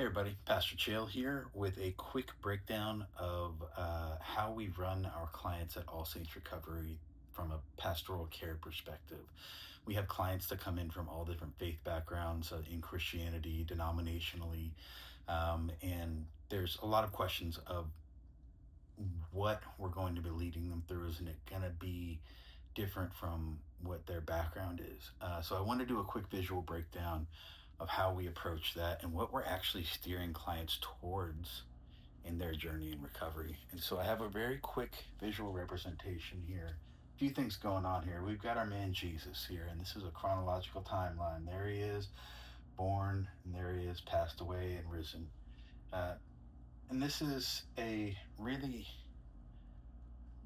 Hey everybody, Pastor Chael here with a quick breakdown of how we run our clients at All Saints Recovery from a pastoral care perspective. We have clients that come in from all different faith backgrounds in Christianity, denominationally, and there's a lot of questions of what we're going to be leading them through. Isn't it going to be different from what their background is? So I want to do a quick visual breakdown of how we approach that and what we're actually steering clients towards in their journey in recovery. And so I have a very quick visual representation here. A few things going on here. We've got our man Jesus here, and this is a chronological timeline. There he is, born, and there he is, passed away and risen. Uh, and this is a really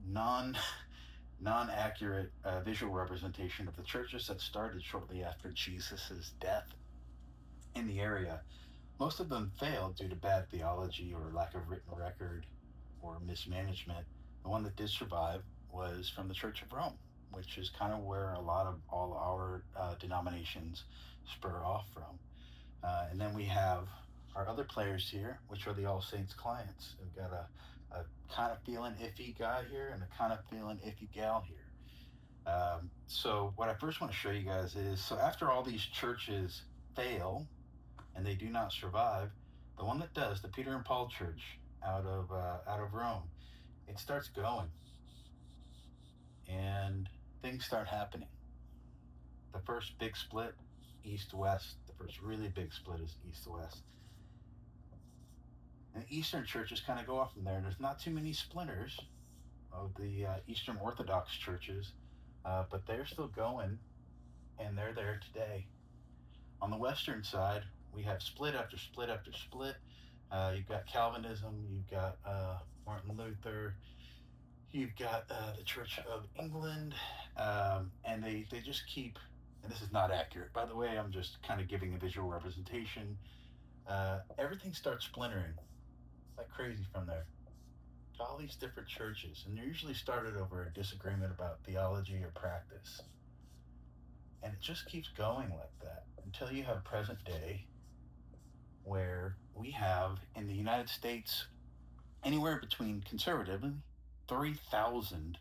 non non-accurate visual representation of the churches that started shortly after Jesus's death in the area. Most of them failed due to bad theology or lack of written record or mismanagement. The one that did survive was from the Church of Rome, which is kind of where a lot of all our denominations spur off from. And then we have our other players here, which are the All Saints clients. We've got a kind of feeling iffy guy here and a kind of feeling iffy gal here. So what I first want to show you guys is, so after all these churches fail and they do not survive, the one that does, the Peter and Paul Church out of Rome, it starts going and things start happening. The first big split, east to west. The first really big split is east to west. And the Eastern churches kind of go off from there. There's not too many splinters of the Eastern Orthodox churches, but they're still going and they're there today. On the Western side, we have split after split after split. You've got Calvinism, you've got Martin Luther, you've got the Church of England, and they just keep, and this is not accurate, by the way, I'm just kind of giving a visual representation. Everything starts splintering like crazy from there to all these different churches, and they're usually started over a disagreement about theology or practice. And it just keeps going like that until you have present day, where we have in the United States anywhere between conservatively 3,000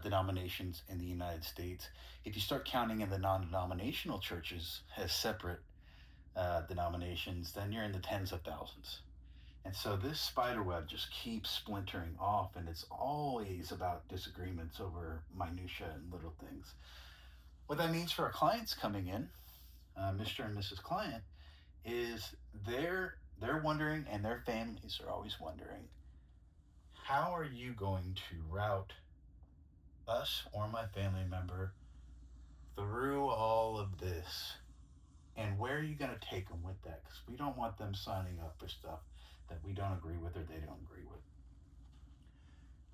denominations in the United States. If you start counting in the non-denominational churches as separate denominations, then you're in the tens of thousands. And so this spider web just keeps splintering off, and it's always about disagreements over minutia and little things. What that means for our clients coming in, Mr. and Mrs. Client, is they're wondering, and their families are always wondering, how are you going to route us or my family member through all of this? And where are you going to take them with that? Because we don't want them signing up for stuff that we don't agree with or they don't agree with.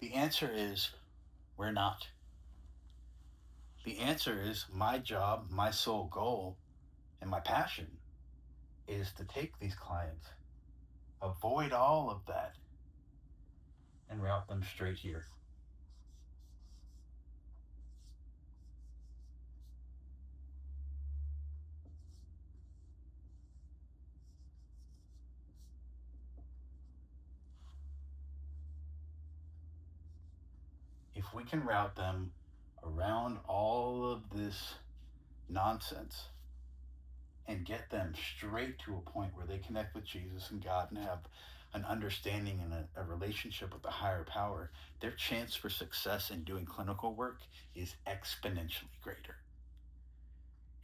The answer is we're not. The answer is my job, my sole goal, and my passion is to take these clients, avoid all of that, and route them straight here. If we can route them around all of this nonsense and get them straight to a point where they connect with Jesus and God and have an understanding and a relationship with the higher power, their chance for success in doing clinical work is exponentially greater.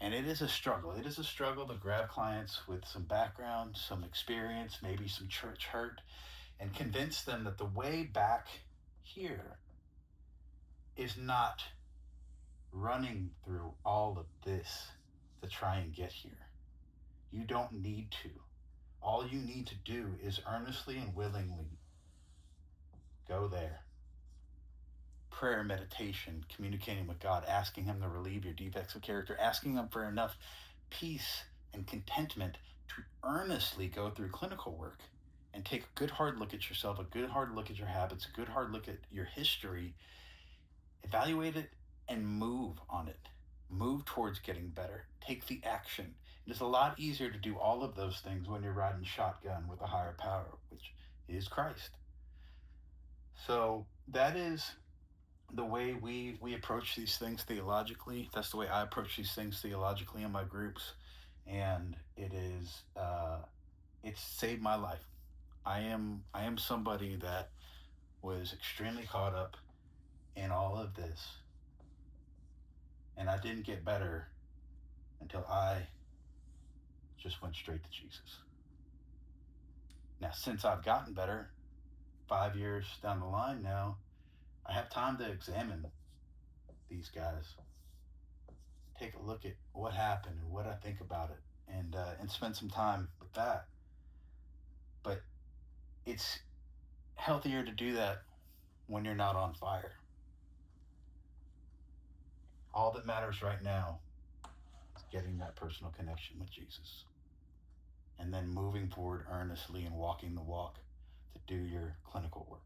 And it is a struggle. It is a struggle to grab clients with some background, some experience, maybe some church hurt, and convince them that the way back here is not running through all of this to try and get here. You don't need to. All you need to do is earnestly and willingly go there. Prayer, meditation, communicating with God, asking Him to relieve your defects of character, asking Him for enough peace and contentment to earnestly go through clinical work and take a good hard look at yourself, a good hard look at your habits, a good hard look at your history, evaluate it, and move on it. move towards getting better, take the action. It is a lot easier to do all of those things when you're riding shotgun with a higher power, which is Christ. So that is the way we approach these things theologically. That's the way I approach these things theologically in my groups, and it's saved my life. I am somebody that was extremely caught up in all of this, and I didn't get better until I just went straight to Jesus. Now, since I've gotten better, 5 years down the line now, I have time to examine these guys, take a look at what happened and what I think about it, and spend some time with that. But it's healthier to do that when you're not on fire. All that matters right now is getting that personal connection with Jesus, and then moving forward earnestly and walking the walk to do your clinical work.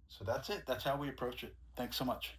So that's it. That's how we approach it. Thanks so much.